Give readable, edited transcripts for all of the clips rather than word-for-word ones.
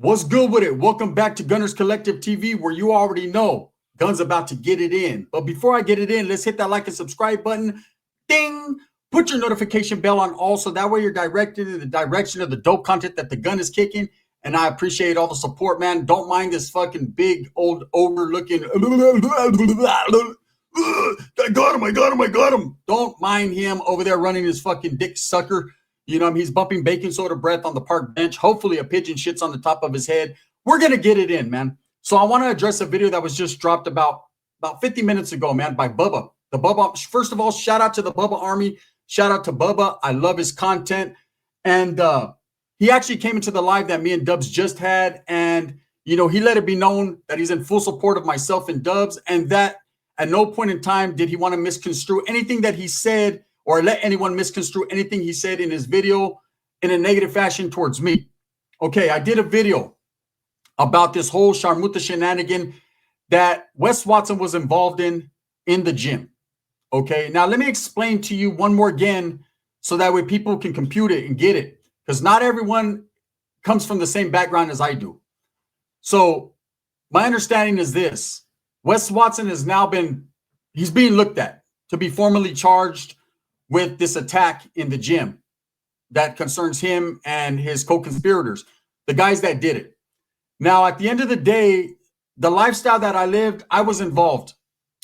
What's good with it? Welcome back to Gunners Collective TV, where you already know Gun's about to get it in. But before I get it in, let's hit that like and subscribe button. Ding! Put your notification bell on all, so that way you're directed in the direction of the dope content that the Gun is kicking. And I appreciate all the support, man. Don't mind this fucking big old overlooking. I got him. Don't mind him over there running his fucking dick sucker. You know, he's bumping baking soda breath on the park bench. Hopefully a pigeon shits on the top of his head. We're going to get it in, man. So I want to address a video that was just dropped about 50 minutes ago, man, by Bubba. The Bubba, first of all, shout out to the Bubba Army. Shout out to Bubba. I love his content. And he actually came into the live that me and Dubs just had. And, you know, he let it be known that he's in full support of myself and Dubs. And that at no point in time did he want to misconstrue anything that he said or let anyone misconstrue anything he said in his video in a negative fashion towards me. Okay, I did a video about this whole Sharmuta shenanigan that Wes Watson was involved in the gym. Okay, now let me explain to you one more again so that way people can compute it and get it. Because not everyone comes from the same background as I do. So my understanding is this. Wes Watson has now he's being looked at to be formally charged with this attack in the gym that concerns him and his co-conspirators, the guys that did it. Now, at the end of the day, the lifestyle that I lived, I was involved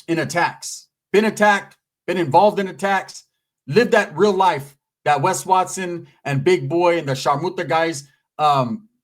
in attacks, been attacked, been involved in attacks, lived that real life that Wes Watson and Big Boy and the Sharmuta guys,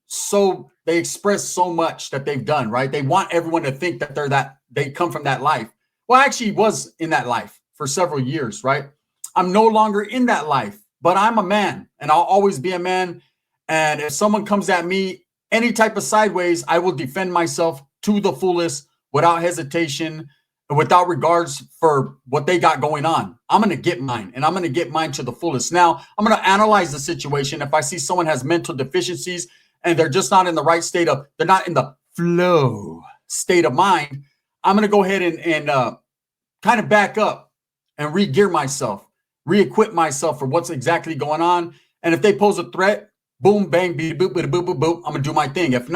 so they express so much that they've done, right? They want everyone to think that they come from that life. Well, I actually was in that life for several years, right? I'm no longer in that life, but I'm a man and I'll always be a man. And if someone comes at me any type of sideways, I will defend myself to the fullest without hesitation and without regards for what they got going on. I'm going to get mine and I'm going to get mine to the fullest. Now, I'm going to analyze the situation. If I see someone has mental deficiencies and they're just not in the right state of, they're not in the flow state of mind, I'm going to go ahead and kind of back up and re-gear myself. Re-equip myself for what's exactly going on. And if they pose a threat, boom, bang, beep, boop, boop, boop, boop, I'm going to do my thing. If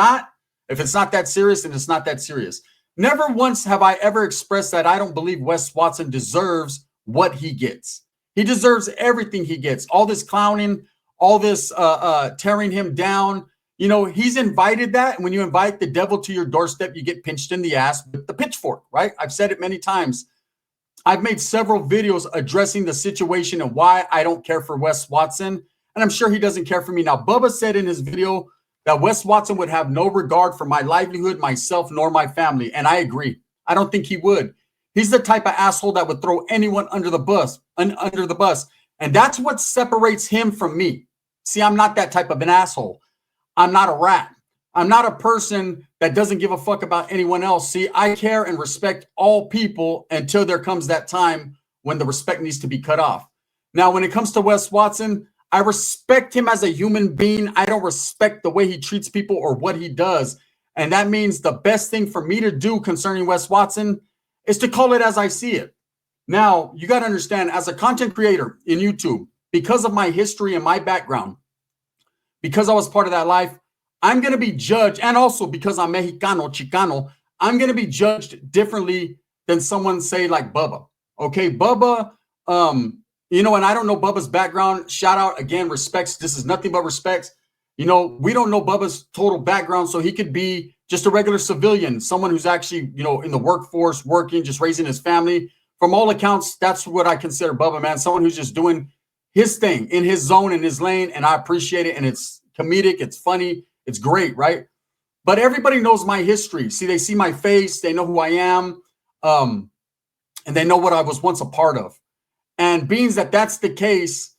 it's not that serious, then it's not that serious. Never once have I ever expressed that I don't believe Wes Watson deserves what he gets. He deserves everything he gets. All this clowning, all this tearing him down. You know, he's invited that. And when you invite the devil to your doorstep, you get pinched in the ass with the pitchfork, right? I've said it many times. I've made several videos addressing the situation and why I don't care for Wes Watson. And I'm sure he doesn't care for me. Now, Bubba said in his video that Wes Watson would have no regard for my livelihood, myself, nor my family. And I agree. I don't think he would. He's the type of asshole that would throw anyone under the bus. And that's what separates him from me. See, I'm not that type of an asshole. I'm not a rat. I'm not a person that doesn't give a fuck about anyone else. See, I care and respect all people until there comes that time when the respect needs to be cut off. Now, when it comes to Wes Watson, I respect him as a human being. I don't respect the way he treats people or what he does. And that means the best thing for me to do concerning Wes Watson is to call it as I see it. Now, you got to understand, as a content creator in YouTube, because of my history and my background, because I was part of that life, I'm going to be judged, and also because I'm Mexicano, Chicano, I'm going to be judged differently than someone, say, like Bubba. Okay, Bubba, you know, and I don't know Bubba's background. Shout out, again, respects. This is nothing but respects. You know, we don't know Bubba's total background, so he could be just a regular civilian, someone who's actually, you know, in the workforce, working, just raising his family. From all accounts, that's what I consider Bubba, man, someone who's just doing his thing in his zone, in his lane, and I appreciate it, and it's comedic, it's funny. It's great, right? But everybody knows my history. See, they see my face. They know who I am. And they know what I was once a part of. And being that that's the case,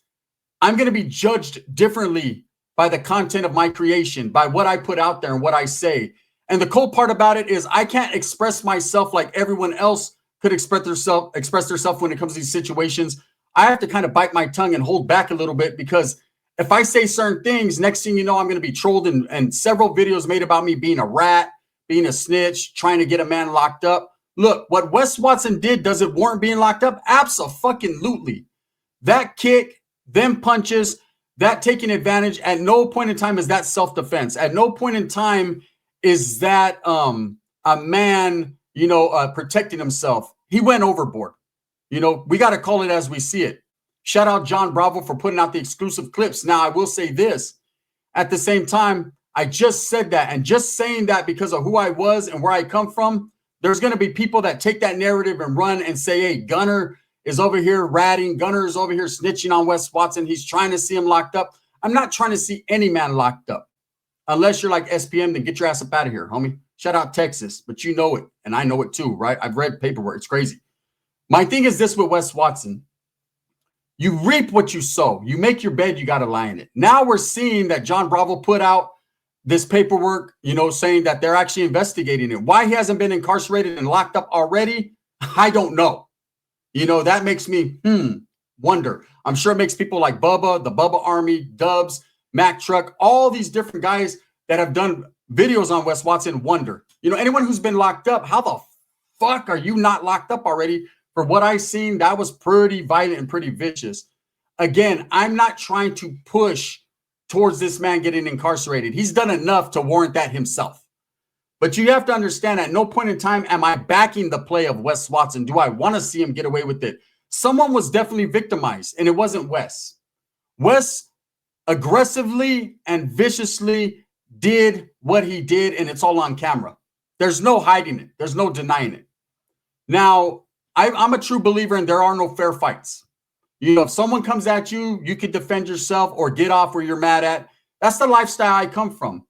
I'm going to be judged differently by the content of my creation, by what I put out there and what I say. And the cool part about it is I can't express myself like everyone else could express themselves when it comes to these situations. I have to kind of bite my tongue and hold back a little bit, because if I say certain things, next thing you know, I'm going to be trolled, and several videos made about me being a rat, being a snitch, trying to get a man locked up. Look, what Wes Watson did, does it warrant being locked up? Abso-fucking-lutely. That kick, them punches, that taking advantage. At no point in time is that self-defense. At no point in time is that a man, protecting himself. He went overboard. We got to call it as we see it. Shout out John Bravo for putting out the exclusive clips. Now, I will say this. At the same time, I just said that, and just saying that because of who I was and where I come from, there's going to be people that take that narrative and run and say, hey, Gunner is over here ratting. Gunner is over here snitching on Wes Watson. He's trying to see him locked up. I'm not trying to see any man locked up. Unless you're like SPM, then get your ass up out of here, homie. Shout out Texas, but you know it, and I know it too, right? I've read paperwork. It's crazy. My thing is this with Wes Watson. You reap what you sow. You make your bed, you got to lie in it. Now we're seeing that John Bravo put out this paperwork, saying that they're actually investigating it. Why he hasn't been incarcerated and locked up already, I don't know. That makes me wonder. I'm sure it makes people like Bubba, the Bubba Army, Dubs, Mac Truck, all these different guys that have done videos on Wes Watson wonder. Anyone who's been locked up, how the fuck are you not locked up already? For what I seen, that was pretty violent and pretty vicious. Again, I'm not trying to push towards this man getting incarcerated. He's done enough to warrant that himself. But you have to understand, at no point in time am I backing the play of Wes Watson. Do I want to see him get away with it? Someone was definitely victimized, and it wasn't Wes. Wes aggressively and viciously did what he did, and it's all on camera. There's no hiding it. There's no denying it. Now, I'm a true believer in there are no fair fights. If someone comes at you, you can defend yourself or get off where you're mad at. That's the lifestyle I come from.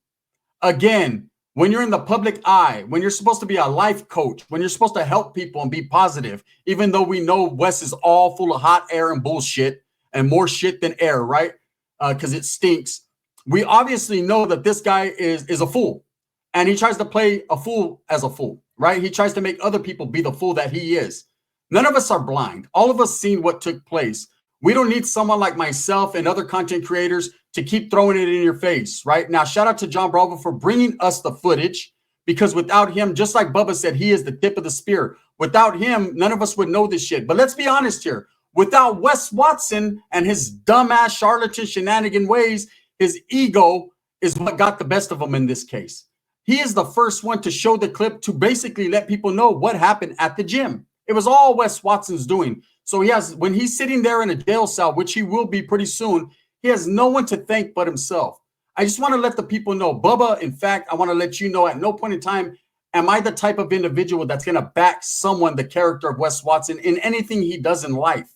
Again, when you're in the public eye, when you're supposed to be a life coach, when you're supposed to help people and be positive, even though we know Wes is all full of hot air and bullshit and more shit than air, right? Because it stinks. We obviously know that this guy is a fool, and he tries to play a fool as a fool, right? He tries to make other people be the fool that he is. None of us are blind. All of us seen what took place. We don't need someone like myself and other content creators to keep throwing it in your face, right? Now, shout out to John Bravo for bringing us the footage, because without him, just like Bubba said, he is the tip of the spear. Without him, none of us would know this shit. But let's be honest here. Without Wes Watson and his dumbass charlatan shenanigan ways, his ego is what got the best of him in this case. He is the first one to show the clip to basically let people know what happened at the gym. It was all Wes Watson's doing. So when he's sitting there in a jail cell, which he will be pretty soon, he has no one to thank but himself. I just want to let the people know, Bubba, in fact, I want to let you know at no point in time am I the type of individual that's going to back someone, the character of Wes Watson, in anything he does in life.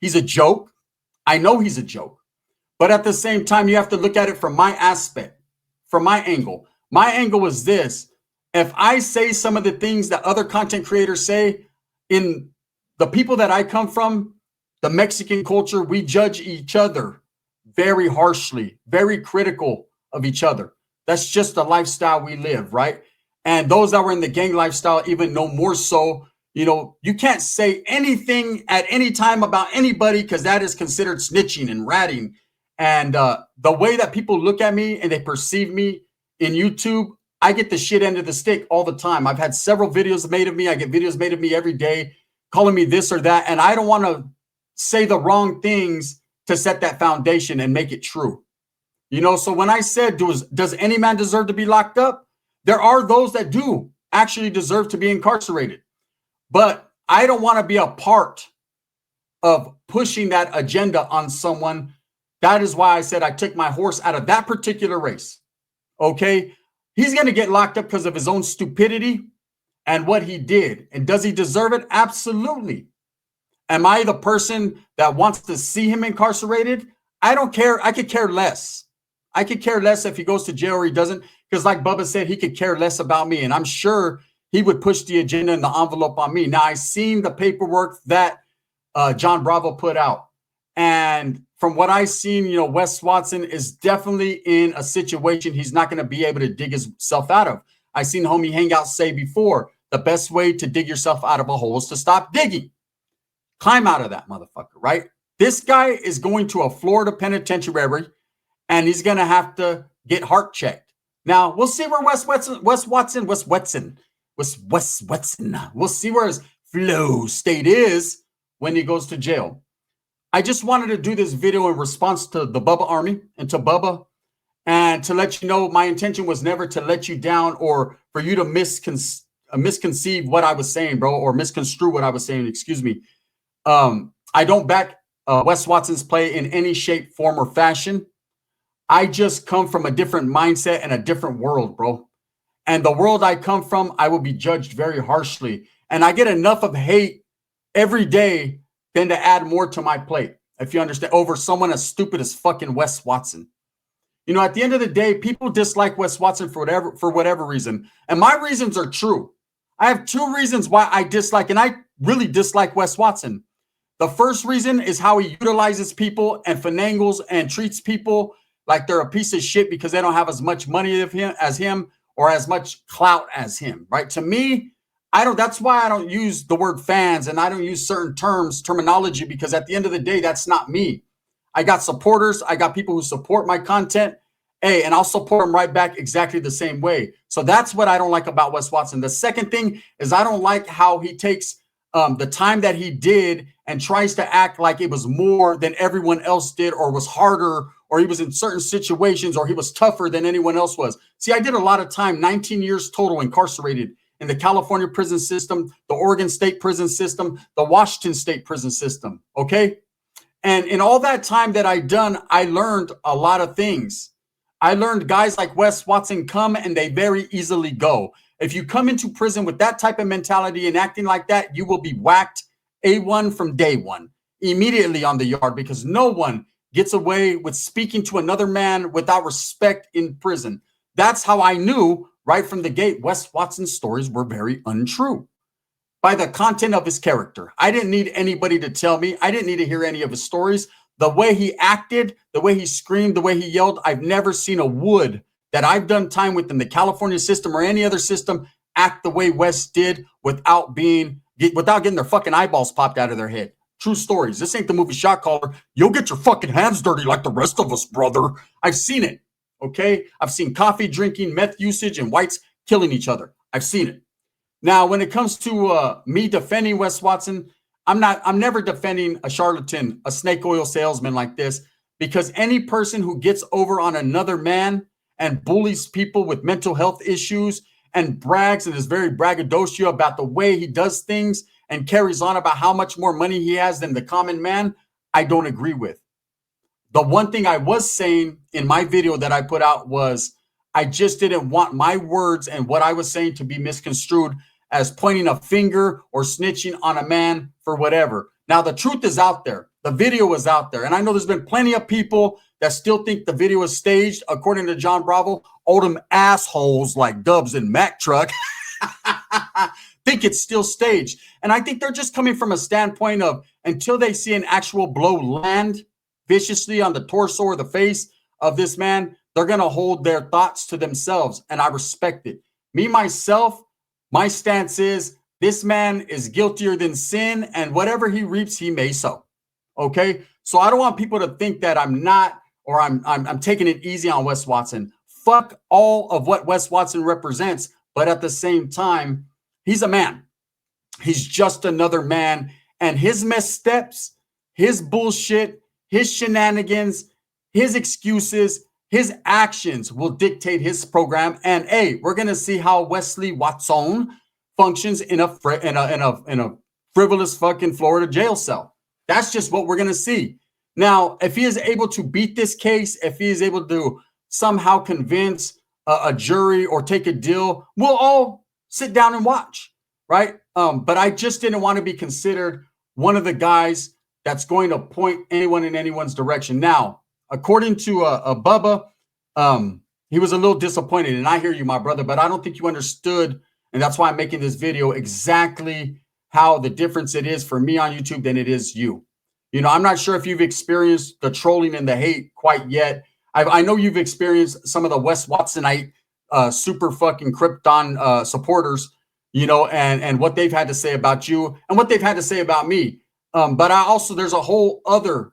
He's a joke. I know he's a joke. But at the same time, you have to look at it from my aspect, from my angle. My angle is this. If I say some of the things that other content creators say, in the people that I come from, the Mexican culture, we judge each other very harshly, very critical of each other. That's just the lifestyle we live, right? And those that were in the gang lifestyle even know more so. You can't say anything at any time about anybody because that is considered snitching and ratting. And the way that people look at me and they perceive me in YouTube, I get the shit end of the stick all the time. I've had several videos made of me. I get videos made of me every day calling me this or that. And I don't want to say the wrong things to set that foundation and make it true. So when I said, does any man deserve to be locked up? There are those that do actually deserve to be incarcerated. But I don't want to be a part of pushing that agenda on someone. That is why I said I took my horse out of that particular race. Okay? He's going to get locked up because of his own stupidity and what he did. And does he deserve it? Absolutely. Am I the person that wants to see him incarcerated? I don't care. I could care less. I could care less if he goes to jail or he doesn't. Because like Bubba said, he could care less about me. And I'm sure he would push the agenda and the envelope on me. Now, I seen the paperwork that John Bravo put out. And from what I've seen, Wes Watson is definitely in a situation he's not going to be able to dig himself out of. I seen homie Hangout say before, the best way to dig yourself out of a hole is to stop digging. Climb out of that motherfucker, right? This guy is going to a Florida penitentiary, and he's going to have to get heart checked. Now, we'll see where we'll see where his flow state is when he goes to jail. I just wanted to do this video in response to the Bubba Army and to Bubba, and to let you know my intention was never to let you down or for you to misconceive what I was saying, bro, or misconstrue what I was saying. Excuse me. I don't back Wes Watson's play in any shape, form, or fashion. I just come from a different mindset and a different world, bro. And the world I come from, I will be judged very harshly. And I get enough of hate every day than to add more to my plate, if you understand, over someone as stupid as fucking Wes Watson. You know, at the end of the day, people dislike Wes Watson for whatever reason. And my reasons are true. I have two reasons why I dislike, and I really dislike Wes Watson. The first reason is how he utilizes people and finagles and treats people like they're a piece of shit because they don't have as much money as him or as much clout as him, right? To me, that's why I don't use the word fans and I don't use certain terminology, because at the end of the day, that's not me. I got supporters. I got people who support my content. Hey, and I'll support them right back exactly the same way. So that's what I don't like about Wes Watson. The second thing is I don't like how he takes the time that he did and tries to act like it was more than everyone else did, or was harder, or he was in certain situations, or he was tougher than anyone else was. See, I did a lot of time, 19 years total incarcerated in the California prison system, the Oregon State prison system, the Washington State prison system, okay? And in all that time that I done, I learned a lot of things. I learned guys like Wes Watson come and they very easily go. If you come into prison with that type of mentality and acting like that, you will be whacked A1 from day one, immediately on the yard, because no one gets away with speaking to another man without respect in prison. That's how I knew right from the gate Wes Watson's stories were very untrue. By the content of his character. I didn't need anybody to tell me. I didn't need to hear any of his stories. The way he acted, the way he screamed, the way he yelled, I've never seen a wood that I've done time with in the California system or any other system act the way Wes did without getting their fucking eyeballs popped out of their head. True stories. This ain't the movie Shot Caller. You'll get your fucking hands dirty like the rest of us, brother. I've seen it. Okay? I've seen coffee drinking, meth usage, and whites killing each other. I've seen it. Now, when it comes to me defending Wes Watson, I'm never defending a charlatan, a snake oil salesman like this, because any person who gets over on another man and bullies people with mental health issues and brags and is very braggadocio about the way he does things and carries on about how much more money he has than the common man, I don't agree with. The one thing I was saying in my video that I put out was I just didn't want my words and what I was saying to be misconstrued as pointing a finger or snitching on a man for whatever. Now, the truth is out there. The video is out there. And I know there's been plenty of people that still think the video is staged, according to John Bravo. All them assholes like Dubs and Mac Truck think it's still staged. And I think they're just coming from a standpoint of until they see an actual blow land viciously on the torso or the face of this man, they're going to hold their thoughts to themselves. And I respect it. Me, myself, my stance is this man is guiltier than sin, and whatever he reaps, he may sow. Okay? So I don't want people to think that I'm not, or I'm taking it easy on Wes Watson. Fuck all of what Wes Watson represents, but at the same time, he's a man. He's just another man, and his missteps, his bullshit, his shenanigans, his excuses, his actions will dictate his program. And hey, we're gonna see how Wesley Watson functions in a frivolous fucking Florida jail cell. That's just what we're gonna see. Now, if he is able to beat this case, if he is able to somehow convince a jury or take a deal, we'll all sit down and watch, right? But I just didn't want to be considered one of the guys that's going to point anyone in anyone's direction. Now, according to Bubba, he was a little disappointed, and I hear you, my brother, but I don't think you understood, and that's why I'm making this video, exactly how the difference it is for me on YouTube than it is you. You know, I'm not sure if you've experienced the trolling and the hate quite yet. I know you've experienced some of the Wes Watsonite super fucking Krypton supporters, you know, and what they've had to say about you and what they've had to say about me. But there's a whole other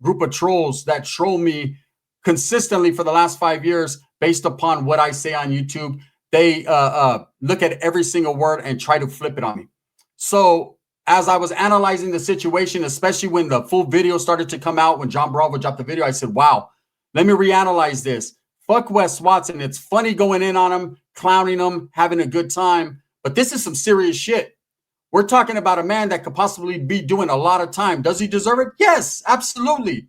group of trolls that troll me consistently for the last 5 years based upon what I say on YouTube. They look at every single word and try to flip it on me. So as I was analyzing the situation, especially when the full video started to come out, when John Bravo dropped the video, I said, wow, let me reanalyze this. Fuck Wes Watson. It's funny going in on him, clowning him, having a good time. But this is some serious shit. We're talking about a man that could possibly be doing a lot of time. Does he deserve it? Yes, absolutely.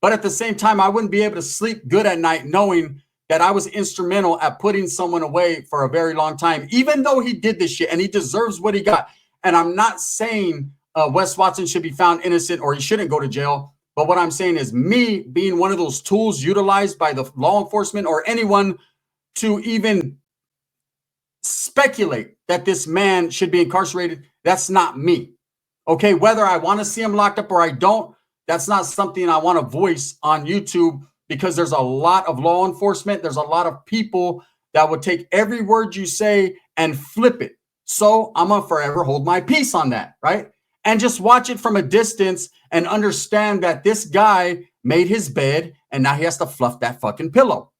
But at the same time, I wouldn't be able to sleep good at night knowing that I was instrumental at putting someone away for a very long time, even though he did this shit and he deserves what he got. And I'm not saying Wes Watson should be found innocent or he shouldn't go to jail. But what I'm saying is me being one of those tools utilized by the law enforcement or anyone to even speculate that this man should be incarcerated, that's not me. Okay, whether I want to see him locked up or I don't, that's not something I want to voice on YouTube, because there's a lot of law enforcement. There's a lot of people that would take every word you say and flip it. So I'm going to forever hold my peace on that, right? And just watch it from a distance and understand that this guy made his bed and now he has to fluff that fucking pillow.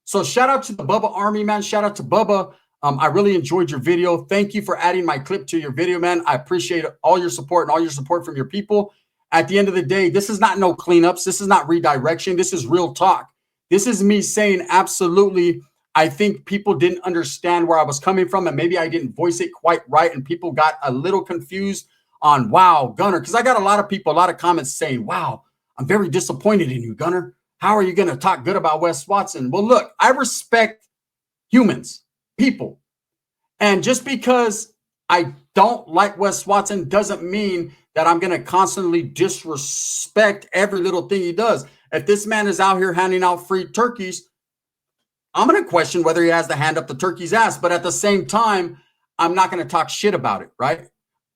So shout out to the Bubba Army, man. Shout out to Bubba. I really enjoyed your video. Thank you for adding my clip to your video, man. I appreciate all your support and all your support from your people. At the end of the day, this is not no cleanups. This is not redirection. This is real talk. This is me saying absolutely, I think people didn't understand where I was coming from, and maybe I didn't voice it quite right, and people got a little confused on, wow, Gunner, because I got a lot of people, a lot of comments saying, wow, I'm very disappointed in you, Gunner. How are you going to talk good about Wes Watson? Well, look, I respect humans, people. And just because I don't like Wes Watson doesn't mean that I'm going to constantly disrespect every little thing he does. If this man is out here handing out free turkeys, I'm going to question whether he has to hand up the turkey's ass. But at the same time, I'm not going to talk shit about it, right?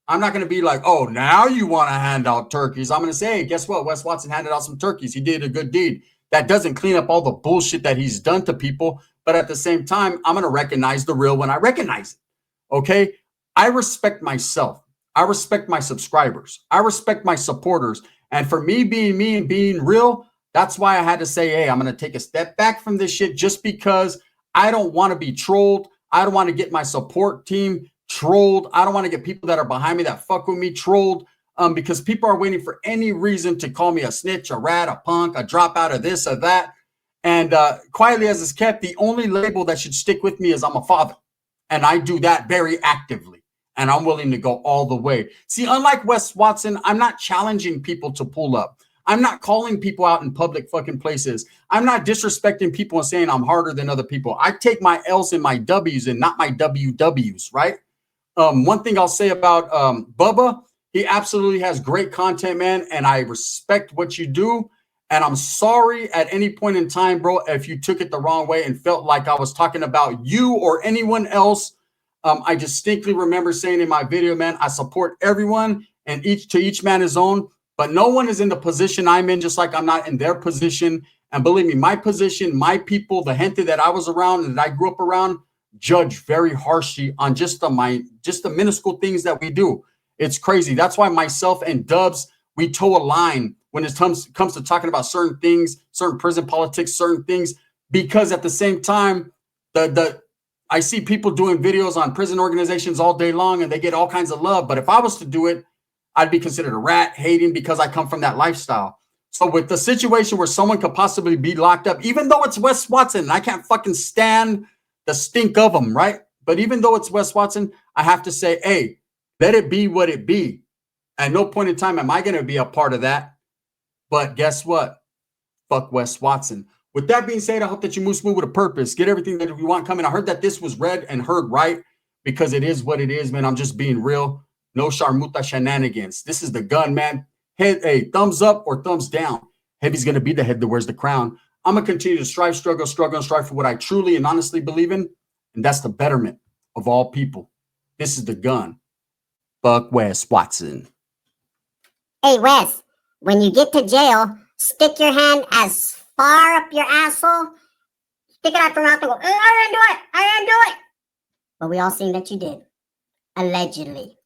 I'm not going to be like, oh, now you want to hand out turkeys. I'm going to say, hey, guess what? Wes Watson handed out some turkeys. He did a good deed. That doesn't clean up all the bullshit that he's done to people. But at the same time, I'm going to recognize the real when I recognize it. Okay? I respect myself. I respect my subscribers. I respect my supporters. And for me being me and being real, that's why I had to say, hey, I'm going to take a step back from this shit, just because I don't want to be trolled. I don't want to get my support team trolled. I don't want to get people that are behind me that fuck with me trolled, because people are waiting for any reason to call me a snitch, a rat, a punk, a dropout, of this or that. And quietly as it's kept, the only label that should stick with me is I'm a father. And I do that very actively. And I'm willing to go all the way. See, unlike Wes Watson, I'm not challenging people to pull up. I'm not calling people out in public fucking places. I'm not disrespecting people and saying I'm harder than other people. I take my L's and my W's and not my WW's, right? One thing I'll say about Bubba, he absolutely has great content, man. And I respect what you do. And I'm sorry at any point in time, bro, if you took it the wrong way and felt like I was talking about you or anyone else. I distinctly remember saying in my video, man, I support everyone and each man his own, but no one is in the position I'm in, just like I'm not in their position. And believe me, my position, my people, the gente that I was around and that I grew up around, judge very harshly on just the minuscule things that we do. It's crazy. That's why myself and Dubs, we toe a line when it comes to talking about certain things, certain prison politics, certain things, because at the same time, I see people doing videos on prison organizations all day long and they get all kinds of love. But if I was to do it, I'd be considered a rat, hating, because I come from that lifestyle. So with the situation where someone could possibly be locked up, even though it's Wes Watson, and I can't fucking stand the stink of him, right? But even though it's Wes Watson, I have to say, hey, let it be what it be. At no point in time am I going to be a part of that. But guess what? Fuck Wes Watson. With that being said, I hope that you move smooth with a purpose. Get everything that you want coming. I heard that this was read and heard right, because it is what it is, man. I'm just being real. No sharmuta shenanigans. This is the gun, man. Hey, thumbs up or thumbs down. Heavy's going to be the head that wears the crown. I'm going to continue to strive, struggle, and strive for what I truly and honestly believe in, and that's the betterment of all people. This is the gun. Fuck Wes Watson. Hey, Wes, when you get to jail, stick your hand as far up your asshole, stick it out your mouth and go, I didn't do it. But we all seen that you did. Allegedly.